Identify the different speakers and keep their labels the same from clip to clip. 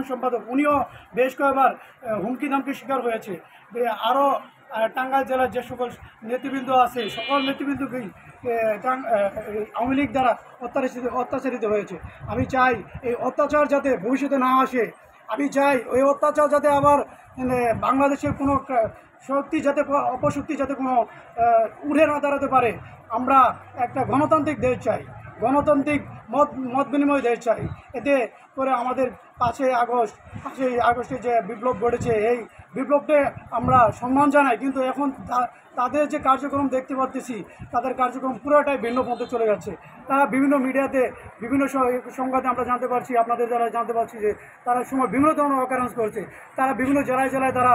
Speaker 1: সাধারণ সম্পাদক, উনিও বেশ কয়েকবার হুমকি ধামকির শিকার হয়েছে। আরও টাঙ্গাইল জেলার যে সকল নেতৃবৃন্দ আছে, সকল নেতৃবৃন্দকেই আওয়ামী লীগ দ্বারা অত্যাচারিত হয়েছে। আমি চাই এই অত্যাচার যাতে ভবিষ্যতে না আসে। আমি চাই ওই অত্যাচার যাতে আবার বাংলাদেশের কোনো শক্তি যাতে অপশক্তি যাতে কোনো উঠে না দাঁড়াতে পারে। আমরা একটা গণতান্ত্রিক দেশ চাই, গণতান্ত্রিক মত বিনিময় দেশ চাই। এতে করে আমাদের 5ই আগস্টে যে বিপ্লব ঘটেছে, এই বিপ্লবকে আমরা সম্মান জানাই, কিন্তু এখন তাদের যে কার্যক্রম দেখতে পাচ্ছি, তাদের কার্যক্রম পুরোটাই ভিন্ন পথে চলে যাচ্ছে। তারা বিভিন্ন মিডিয়াতে বিভিন্ন সংবাদে আমরা জানতে পারছি, আপনাদের যারা জানতে পারছি যে তারা সময় বিভিন্ন ধরনের অকারেন্স করছে। তারা বিভিন্ন জেলায় তারা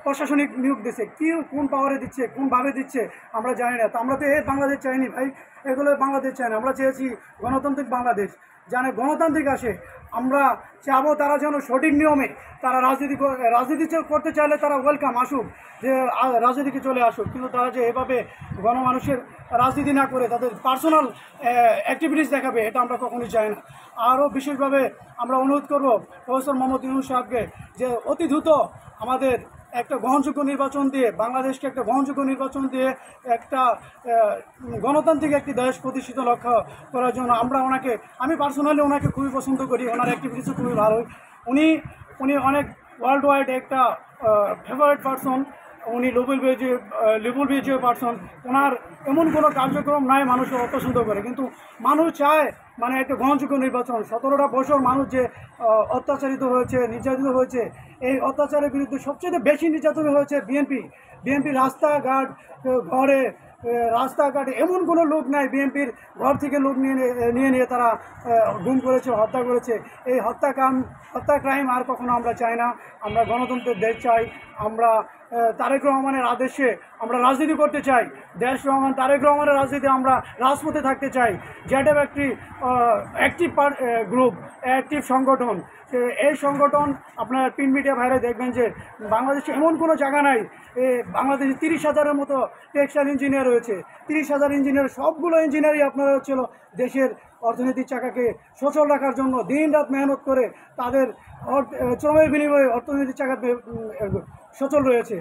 Speaker 1: প্রশাসনিক নিয়োগ দিচ্ছে, কোন পাওয়ারে দিচ্ছে, কোনভাবে দিচ্ছে আমরা জানি না। তো আমরা তো বাংলাদেশ চাইনি ভাই, এগুলো বাংলাদেশ চাই না। আমরা চেয়েছি গণতান্ত্রিক বাংলাদেশ, জানে গণতান্ত্রিক আসে। আমরা চাবো তারা যেন সঠিক নিয়মে তারা রাজনীতি করতে চাইলে তারা ওয়েলকাম আসুক, যে রাজনীতিকে চলে আসুক, কিন্তু তারা যে এভাবে গণমানুষের রাজনীতি না করে তাদের পার্সোনাল অ্যাক্টিভিটিস দেখাবে, এটা আমরা কখনোই চাই না। আরও বিশেষভাবে আমরা অনুরোধ করব প্রফেসর মোহাম্মদ ইউনূস সাহেবকে যে অতি দ্রুত আমাদের একটা গ্রহণযোগ্য নির্বাচন দিয়ে, বাংলাদেশকে একটা গ্রহণযোগ্য নির্বাচন দিয়ে একটা গণতান্ত্রিক একটি দেশ প্রতিষ্ঠিত লক্ষ্য করার জন্য আমি পার্সোনালি ওনাকে খুবই পছন্দ করি। ওনার অ্যাক্টিভিটিসও খুবই ভালো। উনি অনেক ওয়ার্ল্ড ওয়াইড একটা ফেভারিট পারসন। উনি লিবুল বিজয় পারসন। ওনার এমন কোনো কার্যক্রম নাই মানুষ অপছন্দ করে, কিন্তু মানুষ চায় মানে একটা গ্রহণযোগ্য নির্বাচন। 17টা বছর মানুষ যে অত্যাচারিত হয়েছে, নির্যাতিত হয়েছে, এই অত্যাচারের বিরুদ্ধে সবচেয়ে বেশি নির্যাতন হয়েছে বিএনপি। রাস্তাঘাটে এমন কোনো লোক নাই, বিএনপির ঘর থেকে লোক নিয়ে তারা গুম করেছে, হত্যা করেছে। এই হত্যা ক্রাইম আর কখনো আমরা চাই না। আমরা গণতন্ত্রের দেশ চাই। আমরা তারেক রহমানের আদেশে আমরা রাজনীতি করতে চাই। তারেক রহমানের রাজনীতি আমরা রাজপথে থাকতে চাই। যেটা একটি অ্যাক্টিভ গ্রুপ, অ্যাক্টিভ সংগঠন। এই সংগঠন আপনার প্রিন্ট মিডিয়া ভাইরা দেখবেন যে বাংলাদেশে এমন কোনো জায়গা নাই। বাংলাদেশে 30,000-এর মতো টেক্সটাইল ইঞ্জিনিয়ার রয়েছে। 30,000 ইঞ্জিনিয়ার, সবগুলো ইঞ্জিনিয়ারই আপনারা হচ্ছিল দেশের অর্থনৈতিক চাকাকে সচল রাখার জন্য দিন রাত মেহনত করে তাদের শ্রমের বিনিময়ে অর্থনৈতিক চাকা সচল রয়েছে।